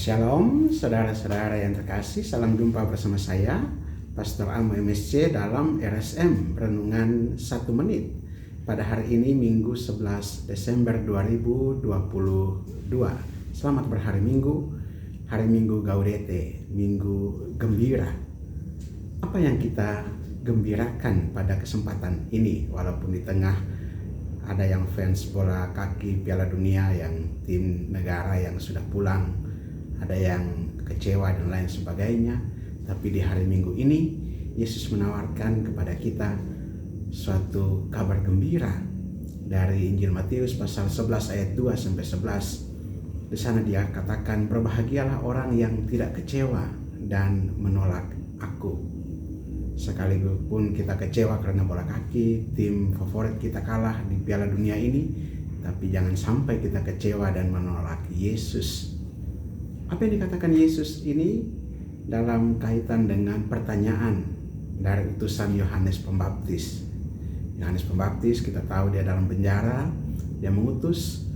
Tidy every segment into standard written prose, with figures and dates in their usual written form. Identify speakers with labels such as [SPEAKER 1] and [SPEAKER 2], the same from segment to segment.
[SPEAKER 1] Shalom saudara-saudara yang terkasih, salam jumpa bersama saya Pastor Amo MSC dalam RSM Renungan 1 Menit pada hari ini Minggu 11 Desember 2022. Selamat berhari Minggu, hari Minggu Gaudete, Minggu Gembira. Apa yang kita gembirakan pada kesempatan ini, walaupun di tengah ada yang fans bola kaki Piala Dunia, yang tim negara yang sudah pulang, ada yang kecewa dan lain sebagainya. Tapi di hari Minggu ini Yesus menawarkan kepada kita suatu kabar gembira dari Injil Matius pasal 11 ayat 2 sampai 11. Di sana dia katakan, berbahagialah orang yang tidak kecewa dan menolak aku. Sekalipun kita kecewa karena bola kaki, tim favorit kita kalah di Piala Dunia ini, tapi jangan sampai kita kecewa dan menolak Yesus. Apa yang dikatakan Yesus ini dalam kaitan dengan pertanyaan dari utusan Yohanes Pembaptis. Yohanes Pembaptis, kita tahu dia dalam penjara. Dia mengutus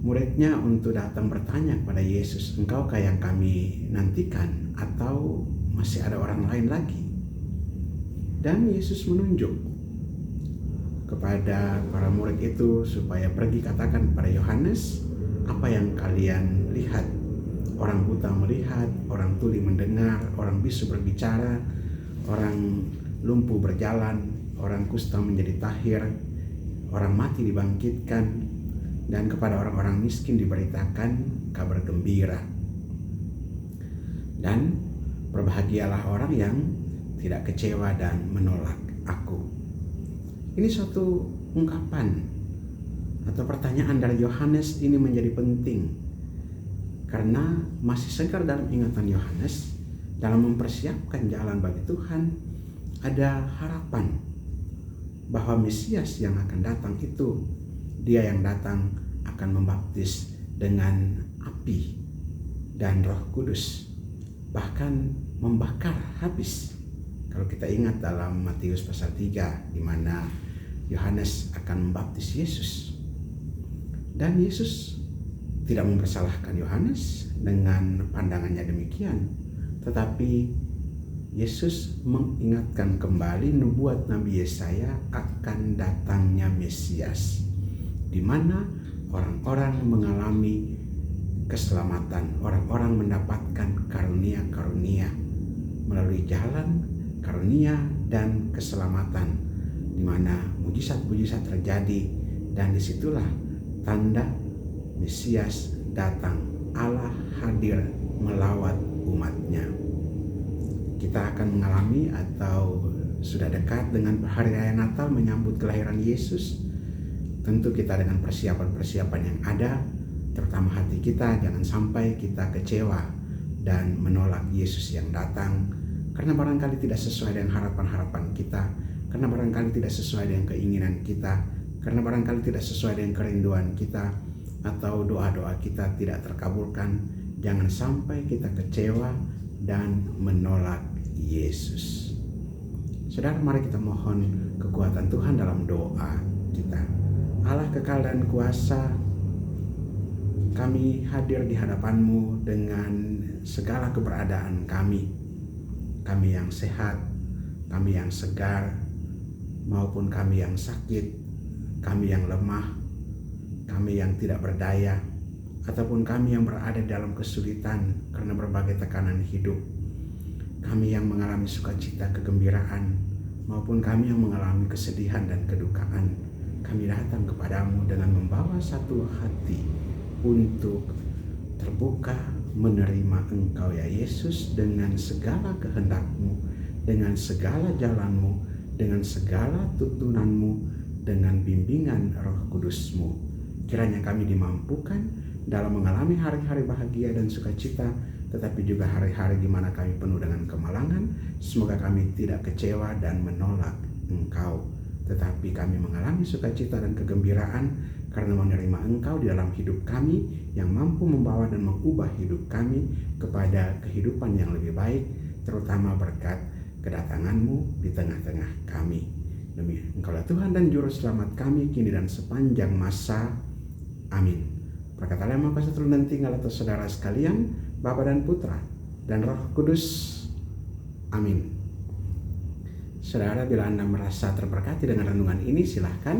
[SPEAKER 1] muridnya untuk datang bertanya kepada Yesus, engkaukah yang kami nantikan atau masih ada orang lain lagi? Dan Yesus menunjuk kepada para murid itu supaya pergi katakan kepada Yohanes, apa yang kalian lihat? Orang buta melihat, orang tuli mendengar, orang bisu berbicara, orang lumpuh berjalan, orang kusta menjadi tahir, orang mati dibangkitkan, dan kepada orang-orang miskin diberitakan kabar gembira. Dan berbahagialah orang yang tidak kecewa dan menolak aku. Ini suatu ungkapan atau pertanyaan dari Yohanes ini menjadi penting, karena masih segar dalam ingatan Yohanes dalam mempersiapkan jalan bagi Tuhan. Ada harapan bahwa Mesias yang akan datang itu, dia yang datang akan membaptis dengan api dan Roh Kudus, bahkan membakar habis. Kalau kita ingat dalam Matius pasal 3, di mana Yohanes akan membaptis Yesus, dan Yesus tidak mempersalahkan Yohanes dengan pandangannya demikian, tetapi Yesus mengingatkan kembali nubuat Nabi Yesaya akan datangnya Mesias, di mana orang-orang mengalami keselamatan, orang-orang mendapatkan karunia-karunia melalui jalan karunia dan keselamatan, di mana mujizat-mujizat terjadi, dan disitulah tanda Mesias datang, Allah hadir melawat umatnya. Kita akan mengalami atau sudah dekat dengan hari raya Natal menyambut kelahiran Yesus. Tentu kita dengan persiapan-persiapan yang ada, terutama hati kita, jangan sampai kita kecewa dan menolak Yesus yang datang, karena barangkali tidak sesuai dengan harapan-harapan kita, karena barangkali tidak sesuai dengan keinginan kita, karena barangkali tidak sesuai dengan kerinduan kita, atau doa-doa kita tidak terkabulkan. Jangan sampai kita kecewa dan menolak Yesus. Saudara, mari kita mohon kekuatan Tuhan dalam doa kita. Allah kekal dan kuasa, kami hadir di hadapan-Mu dengan segala keberadaan kami. Kami yang sehat, kami yang segar, maupun kami yang sakit, kami yang lemah, kami yang tidak berdaya, ataupun kami yang berada dalam kesulitan karena berbagai tekanan hidup, kami yang mengalami sukacita, kegembiraan, maupun kami yang mengalami kesedihan dan kedukaan. Kami datang kepadamu dengan membawa satu hati untuk terbuka menerima Engkau ya Yesus, dengan segala kehendak-Mu, dengan segala jalan-Mu, dengan segala tuntunan-Mu, dengan bimbingan Roh Kudus-Mu. Kiranya kami dimampukan dalam mengalami hari-hari bahagia dan sukacita, tetapi juga hari-hari di mana kami penuh dengan kemalangan. Semoga kami tidak kecewa dan menolak Engkau, tetapi kami mengalami sukacita dan kegembiraan karena menerima Engkau di dalam hidup kami, yang mampu membawa dan mengubah hidup kami kepada kehidupan yang lebih baik, terutama berkat kedatangan-Mu di tengah-tengah kami. Demi Engkaulah Tuhan dan Juru Selamat kami kini dan sepanjang masa. Amin. Perkataan yang Maha Kuasa turun dan tinggal atas saudara sekalian, Bapa dan Putra dan Roh Kudus. Amin. Saudara, bila Anda merasa terberkati dengan renungan ini, silahkan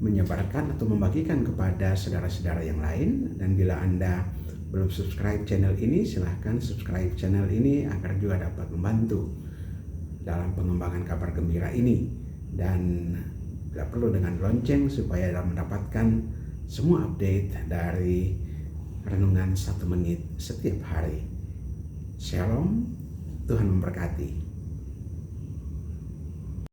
[SPEAKER 1] menyebarkan atau membagikan kepada saudara-saudara yang lain. Dan bila Anda belum subscribe channel ini, silahkan subscribe channel ini agar juga dapat membantu dalam pengembangan kabar gembira ini. Dan bila perlu dengan lonceng supaya dalam mendapatkan semua update dari renungan 1 menit setiap hari. Shalom, Tuhan memberkati.